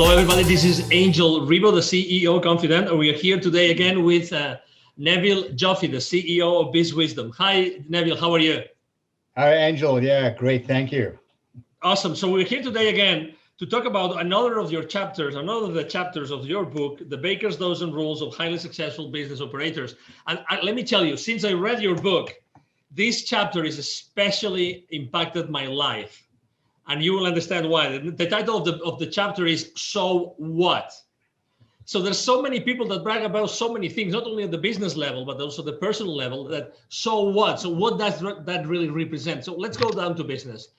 Hello, everybody. This is 𝐂𝐚𝐮𝐬𝐞, the CEO Confident, and we are here today again with 𝐓𝐡𝐞 𝐏𝐫𝐢, the CEO of BizWisdom. Hi, Neville. How are you? Hi, Angel. Yeah, great. Thank you. Awesome. So we're here today again to talk about another of your chapters, another of the chapters of your book, The Baker's Dozen Rules of Highly Successful Business Operators. And let me tell you, since I read your book, this chapter has especially impacted my life. And you will understand why. The title of the chapter is So What? So there's so many people that brag about so many things, not only at the business level, but also the personal level, that so what? So what does that really represent? So let's go down to business.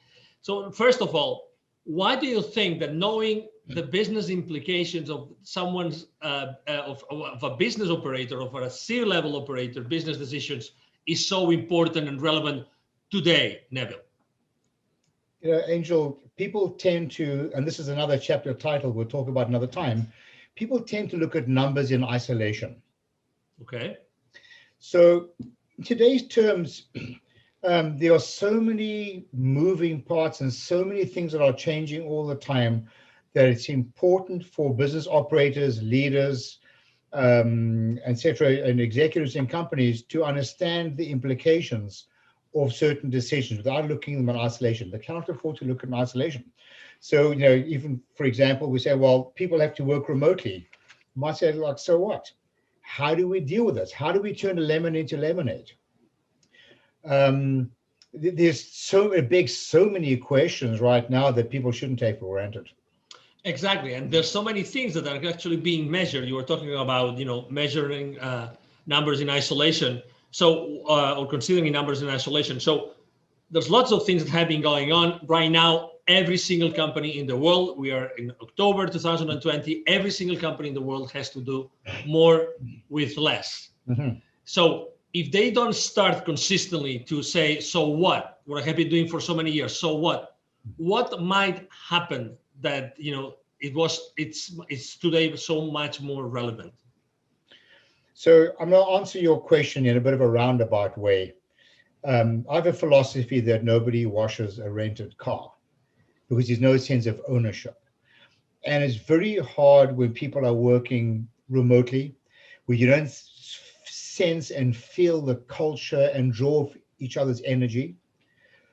So first of all, why do you think that knowing the business implications of someone's, of a business operator, of a C-level operator, business decisions is so important and relevant today, Neville? You know, Angel, people tend to, and this is another chapter title we'll talk about another time, people tend to look at numbers in isolation. Okay. So in today's terms, there are so many moving parts and so many things that are changing all the time that it's important for business operators, leaders, etc., and executives in companies to understand the implications of certain decisions without looking at them in isolation. They cannot afford to look in isolation. So, you know, even for example, we say, well, people have to work remotely. You might say, like, so what? How do we deal with this? How do we turn a lemon into lemonade? There's so many questions right now that people shouldn't take for granted. Exactly, and there's so many things that are actually being measured. You were talking about, you know, measuring numbers in isolation. So, or considering numbers in isolation. So there's lots of things that have been going on right now. Every single company in the world, we are in October 2020, every single company in the world has to do more with less. Mm-hmm. So if they don't start consistently to say, so what I have been doing for so many years, so what might happen that, you know, it's today so much more relevant? So I'm going to answer your question in a bit of a roundabout way. I have a philosophy that nobody washes a rented car because there's no sense of ownership. And it's very hard when people are working remotely, where you don't sense and feel the culture and draw each other's energy.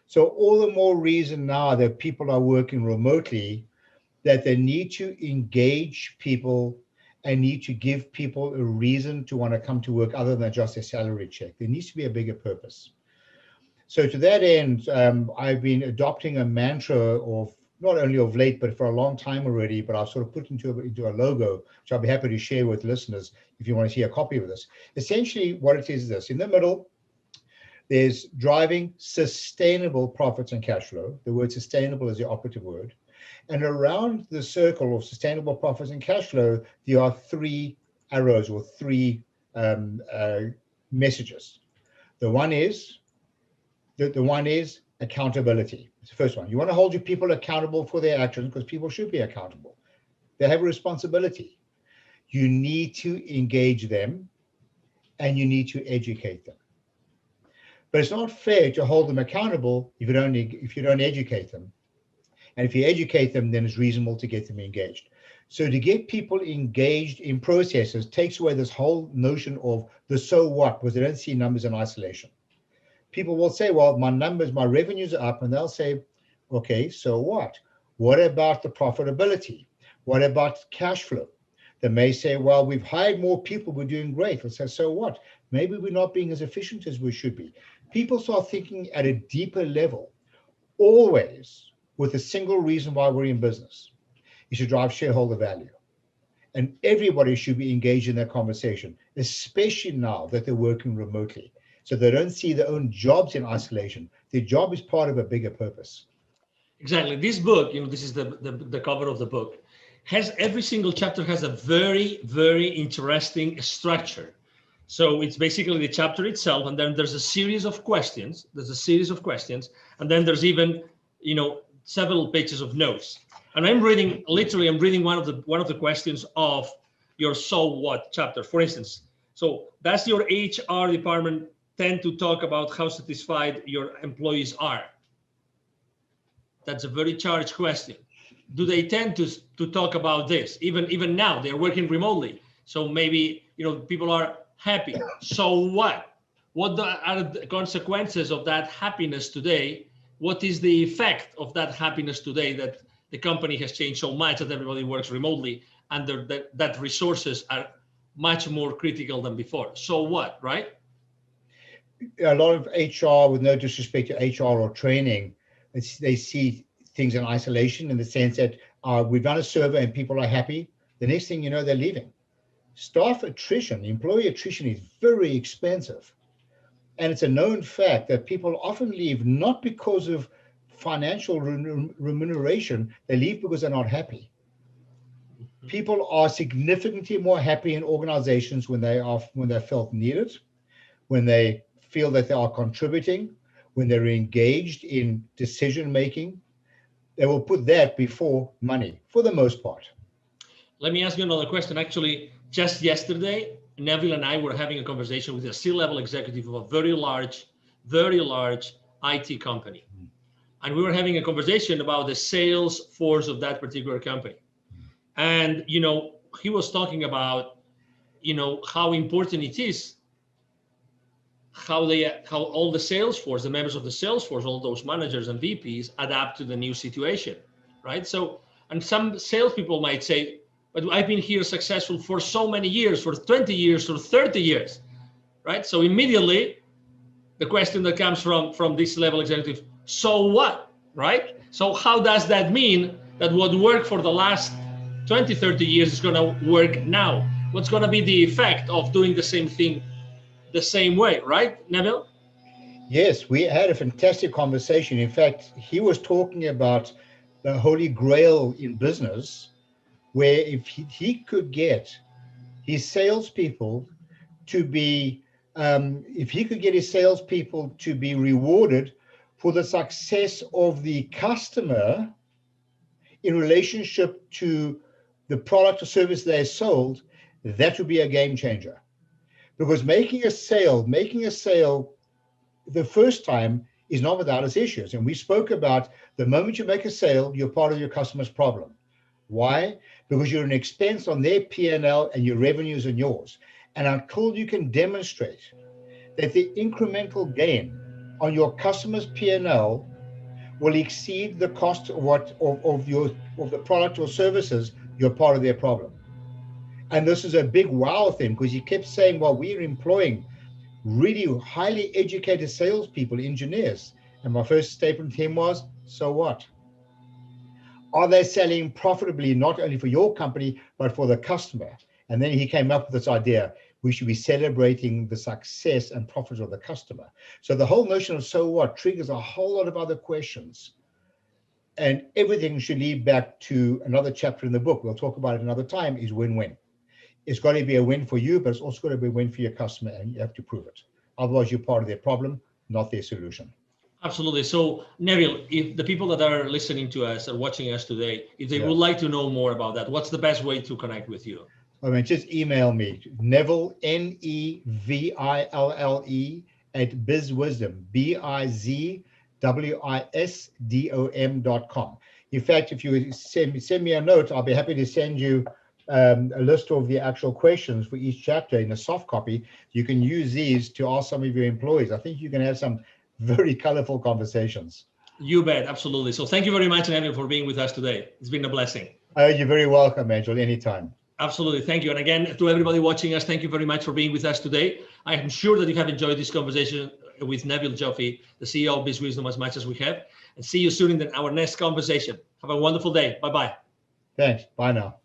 So all the more reason now that people are working remotely, that they need to engage people and need to give people a reason to want to come to work other than just a salary check. There needs to be a bigger purpose. So to that end, I've been adopting a mantra of, not only of late, but for a long time already, but I've sort of put into a logo, which I'll be happy to share with listeners if you want to see a copy of this. Essentially what it is this: in the middle, there's driving sustainable profits and cash flow. The word sustainable is the operative word. And around the circle of sustainable profits and cash flow, there are three arrows or three messages. The one is accountability. It's the first one. You want to hold your people accountable for their actions because people should be accountable. They have a responsibility. You need to engage them and you need to educate them. But it's not fair to hold them accountable if you don't educate them. And if you educate them, then it's reasonable to get them engaged. So to get people engaged in processes takes away this whole notion of the so what, because they don't see numbers in isolation. People will say, well, my revenues are up, and they'll say, okay, so what? What about the profitability? What about cash flow? They may say, well, we've hired more people, we're doing great. We'll say, so what? Maybe we're not being as efficient as we should be. People start thinking at a deeper level, always with a single reason why we're in business, is to drive shareholder value. And everybody should be engaged in that conversation, especially now that they're working remotely. So they don't see their own jobs in isolation. Their job is part of a bigger purpose. Exactly. This book, you know, this is the cover of the book, has every single chapter has a very, very interesting structure. So it's basically the chapter itself, and then there's a series of questions. And then there's even, you know, several pages of notes. And I'm reading one of the questions of your So What chapter. For instance, so does your HR department tend to talk about how satisfied your employees are? That's a very charged question. do they tend to talk about this? Even now, they're working remotely. So maybe, people are happy. So what? What are the consequences of that happiness today? What is the effect of that happiness today that the company has changed so much that everybody works remotely and that resources are much more critical than before? So what, right? A lot of HR, with no disrespect to HR or training, they see things in isolation, in the sense that we've done a survey and people are happy. The next thing you know, they're leaving. Staff attrition, employee attrition is very expensive. And it's a known fact that people often leave not because of financial remuneration, they leave because they're not happy. People are significantly more happy in organizations when they felt needed, when they feel that they are contributing, when they're engaged in decision making. They will put that before money for the most part. Let me ask you another question. Actually, just yesterday, Neville and I were having a conversation with a C-level executive of a very large IT company. And we were having a conversation about the sales force of that particular company. And, he was talking about, how important it is, how all the sales force, the members of the sales force, all those managers and VPs adapt to the new situation, right? So, and some salespeople might say, but I've been here successful for so many years, for 20 years or 30 years, right? So immediately, the question that comes from this level executive, so what, right? So how does that mean that what worked for the last 20, 30 years is going to work now? What's going to be the effect of doing the same thing the same way, right, Neville? Yes, we had a fantastic conversation. In fact, he was talking about the holy grail in business, where if he could get his salespeople to be, rewarded for the success of the customer in relationship to the product or service they sold, that would be a game changer. Because making a sale the first time is not without its issues. And we spoke about the moment you make a sale, you're part of your customer's problem. Why? Because you're an expense on their P&L and your revenues and yours. And until you can demonstrate that the incremental gain on your customer's P&L will exceed the cost of the product or services, you're part of their problem. And this is a big wow thing, because he kept saying, well, we're employing really highly educated salespeople, engineers. And my first statement to him was, so what? Are they selling profitably, not only for your company, but for the customer? And then he came up with this idea, we should be celebrating the success and profits of the customer. So the whole notion of so what triggers a whole lot of other questions. And everything should lead back to another chapter in the book, we'll talk about it another time, is win-win. It's got to be a win for you, but it's also got to be a win for your customer, and you have to prove it. Otherwise, you're part of their problem, not their solution. Absolutely. So, Neville, if the people that are listening to us or watching us today, if they would like to know more about that, what's the best way to connect with you? I mean, just email me, Neville, Neville, @bizwisdom, bizwisdom.com. In fact, if you send me a note, I'll be happy to send you a list of the actual questions for each chapter in a soft copy. You can use these to ask some of your employees. I think you can have some very colorful conversations. You bet, absolutely. So thank you very much, Neville, for being with us today. It's been a blessing. You're very welcome, Angel, anytime. Absolutely, thank you. And again, to everybody watching us, thank you very much for being with us today. I am sure that you have enjoyed this conversation with Neville Joffe, the CEO of BizWisdom, as much as we have. And see you soon in our next conversation. Have a wonderful day. Bye-bye. Thanks. Bye now.